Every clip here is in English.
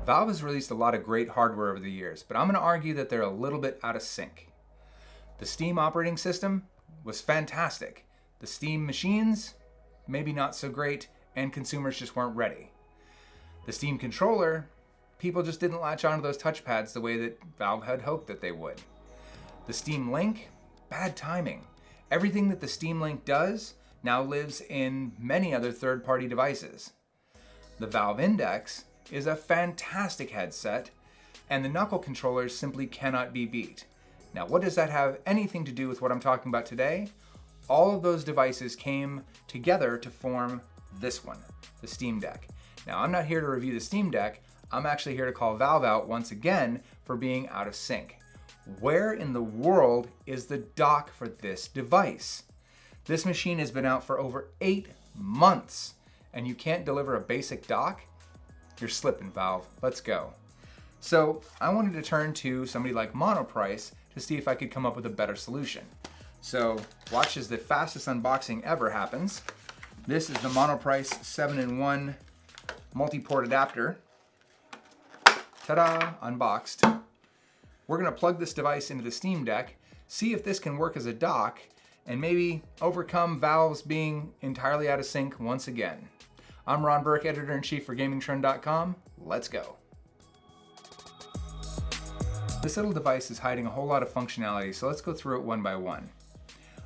Valve has released a lot of great hardware over the years, but I'm going to argue that they're a little bit out of sync. The Steam operating system was fantastic. The Steam machines, maybe not so great, and consumers just weren't ready. The Steam controller, people just didn't latch onto those touchpads the way that Valve had hoped that they would. The Steam Link, bad timing. Everything that the Steam Link does now lives in many other third-party devices. The Valve Index is a fantastic headset, and the knuckle controllers simply cannot be beat. Now, what does that have anything to do with what I'm talking about today? All of those devices came together to form this one, the Steam Deck. Now, I'm not here to review the Steam Deck. I'm actually here to call Valve out once again for being out of sync. Where in the world is the dock for this device? This machine has been out for over 8 months, and you can't deliver a basic dock? You're slipping, Valve. Let's go. So I wanted to turn to somebody like Monoprice to see if I could come up with a better solution. So watch as the fastest unboxing ever happens. This is the Monoprice 7-in-1 multi-port adapter. Ta-da, unboxed. We're gonna plug this device into the Steam Deck, see if this can work as a dock, and maybe overcome Valve's being entirely out of sync once again. I'm Ron Burke, Editor-in-Chief for GamingTrend.com. Let's go. This little device is hiding a whole lot of functionality, so let's go through it one by one.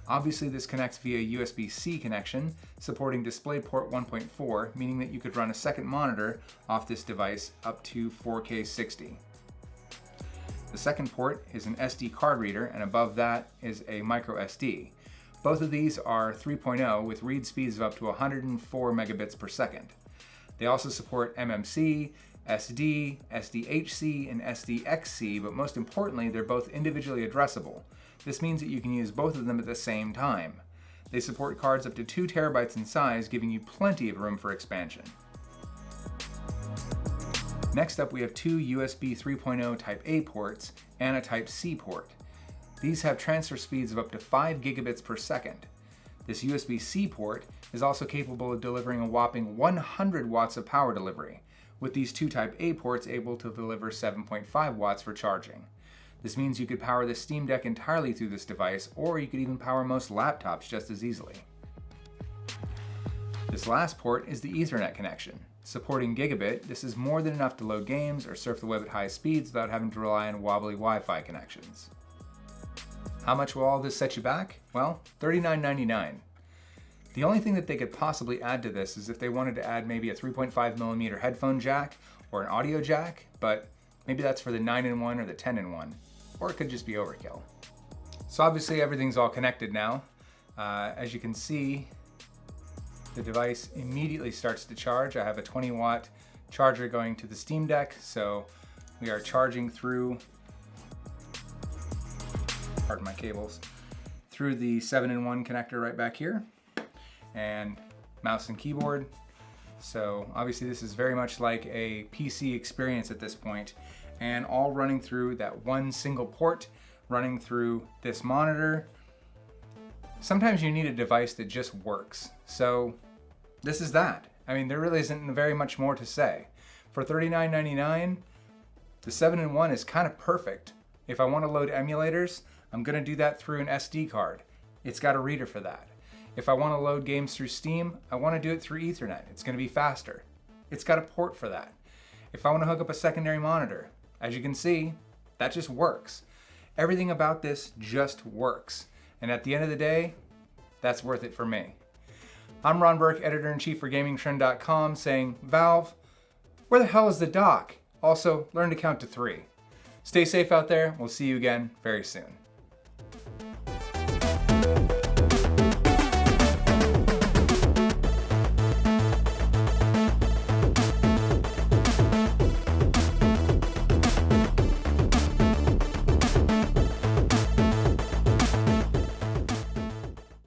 Obviously, this connects via USB-C connection, supporting DisplayPort 1.4, meaning that you could run a second monitor off this device up to 4K 60. The second port is an SD card reader, and above that is a micro SD. Both of these are 3.0 with read speeds of up to 104 megabits per second. They also support MMC, SD, SDHC, and SDXC, but most importantly, they're both individually addressable. This means that you can use both of them at the same time. They support cards up to 2 terabytes in size, giving you plenty of room for expansion. Next up, we have 2 USB 3.0 Type A ports and a Type C port. These have transfer speeds of up to 5 gigabits per second. This USB-C port is also capable of delivering a whopping 100 watts of power delivery, with these 2 Type A ports able to deliver 7.5 watts for charging. This means you could power the Steam Deck entirely through this device, or you could even power most laptops just as easily. This last port is the Ethernet connection. Supporting gigabit, this is more than enough to load games or surf the web at high speeds without having to rely on wobbly Wi-Fi connections. How much will all this set you back? Well, $39.99. The only thing that they could possibly add to this is if they wanted to add maybe a 3.5mm headphone jack or an audio jack, but maybe that's for the 9-in-1 or the 10-in-1, or it could just be overkill. So obviously everything's all connected now. As you can see, the device immediately starts to charge. I have a 20-watt charger going to the Steam Deck, so we are charging through, pardon my cables, through the 7-in-1 connector right back here, and mouse and keyboard. So obviously this is very much like a PC experience at this point, and all running through that one single port, running through this monitor. Sometimes you need a device that just works. So this is that. I mean, there really isn't very much more to say. For $39.99, the 7-in-1 is kind of perfect. If I want to load emulators, I'm gonna do that through an SD card. It's got a reader for that. If I want to load games through Steam, I want to do it through Ethernet. It's gonna be faster. It's got a port for that. If I want to hook up a secondary monitor, as you can see, that just works. Everything about this just works. And at the end of the day, that's worth it for me. I'm Ron Burke, Editor-in-Chief for GamingTrend.com, saying, Valve, where the hell is the dock? Also, learn to count to 3. Stay safe out there. We'll see you again very soon.